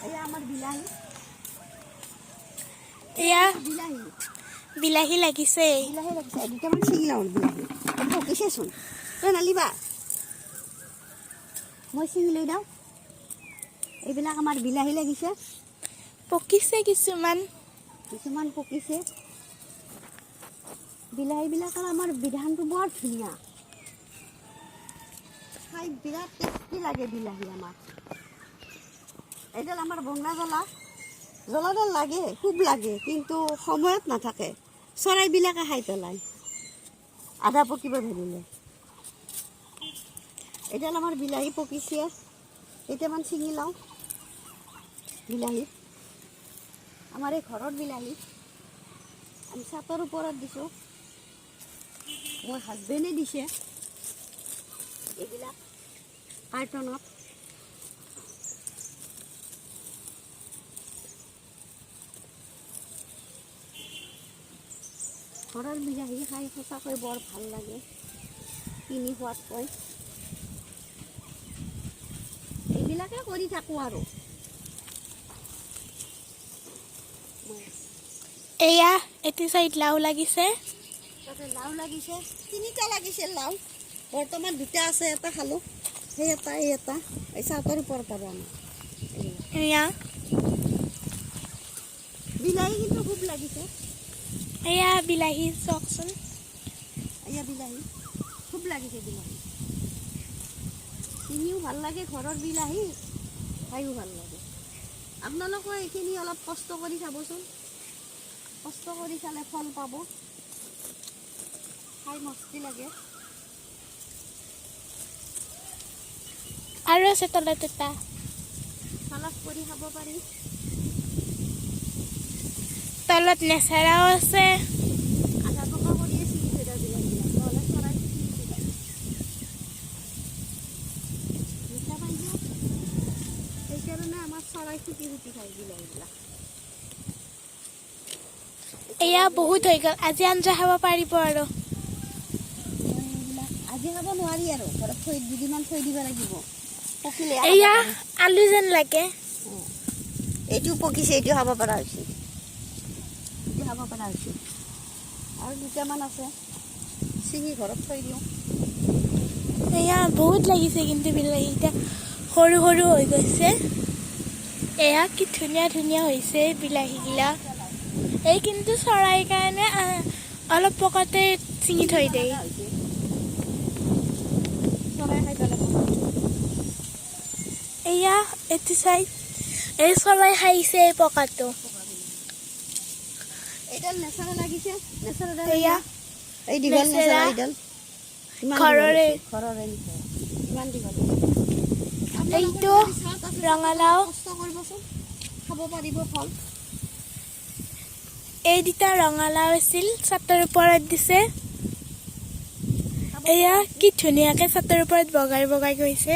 এয়া আমার বিলাহী এয়া বিলাহী বিলাহী লাগিছে বিলাহী লাগিছে দুটামান ছিঙি লওঁ বিলাহী পকিছেচোন তই নালিবা মই ছিঙি লৈ যাওঁ এইবিলাক আমাৰ বিলাহী লাগিছে পকিছে কিছুমান পকিছে বিলাহীবিলাকৰ আমাৰ বিধানটো বৰ ধুনীয়া খাই বিৰাট টেষ্টি লাগে বিলাহী আমাৰ এইডাল আমাৰ বঙলা জ্বলাডাল লাগে খুব লাগে কিন্তু সময়ত নাথাকে চৰাইবিলাকে খাই পেলায় আধা পকিব ধৰিলে এইডাল আমাৰ বিলাহী পকিছে কেইটামান ছিঙি লওঁ বিলাহী আমাৰ এই ঘৰৰ বিলাহী আমি ছাতৰ ওপৰত দিছোঁ মোৰ হাজবেণ্ডে দিছে এইবিলাক কাৰ্টনত ঘৰৰ বিলাহী খাই সঁচাকৈ বৰ ভাল লাগে কিনি খোৱাতকৈ এইবিলাকে কৰি থাকোঁ আৰু এয়া এইটো চাইড লাও লাগিছে তাতে লাও লাগিছে তিনিটা লাগিছে লাও বৰ্তমান দুটা আছে এটা খালোঁ সেই এটা এই চাউতৰ ওপৰত আৰু আমাৰ এয়া বিলাহী কিন্তু খুব লাগিছে এয়া বিলাহী চাওকচোন এয়া বিলাহী খুব লাগিছে বিলাহী কিনিও ভাল লাগে ঘৰৰ বিলাহী খাইও ভাল লাগে আপোনালোকৰ এইখিনি অলপ কষ্ট কৰি চাবচোন কষ্ট কৰি চালে ফল পাব খাই মস্তি লাগে আৰু আছে তলত এটা চালাড কৰি খাব পাৰি তলত নেচাৰাও আছে আধা টকা কৰিয়ে ছিঙি থৈ দিয়া বিলাহীবিলাক নহ'লে চৰাই ছিঙি থৈ দিয়ে মিঠা পাই যে সেইকাৰণে আমাৰ চৰাই ফুটি খায় বিলাহীবিলাক এয়া বহুত হৈ গ'ল আজি আঞ্জা খাব পাৰিব আৰু এইবিলাক আজি খাব নোৱাৰি আৰু ঘৰত থৈ দুদিনমান থৈ দিব লাগিব পকিলে এয়া আলু যেন লাগে এইটো পকিছে এইটো খাব পৰা হৈছে আৰু দুটামান আছে ছিঙি ঘৰত থৈ দিওঁ এয়া বহুত লাগিছে কিন্তু বিলাহী এতিয়া সৰু সৰু হৈ গৈছে এয়া কি ধুনীয়া ধুনীয়া হৈছে বিলাহীগিলা এই কিন্তু চৰাইৰ কাৰণে অলপ পকাতে ছিঙি থৈ দিয়ে চৰাই খাই পেলাব এয়া এইটো চাইড এই চৰাই খাইছে এই পকাটো এইডাল নেচাৰা লাগিছে এয়া এই দীঘল নেচেৰা। নেচাৰা এইডাল ঘৰৰে ঘৰৰে নেচাৰা ইমান দীঘল এইটো ৰঙালাও কষ্ট কৰিবচোন খাব পাৰিব ফল এই দুটা ৰঙালাও আছিল ছাতৰ ওপৰত দিছে এয়া কি ধুনীয়াকৈ ছাতৰ ওপৰত বগাই বগাই গৈছে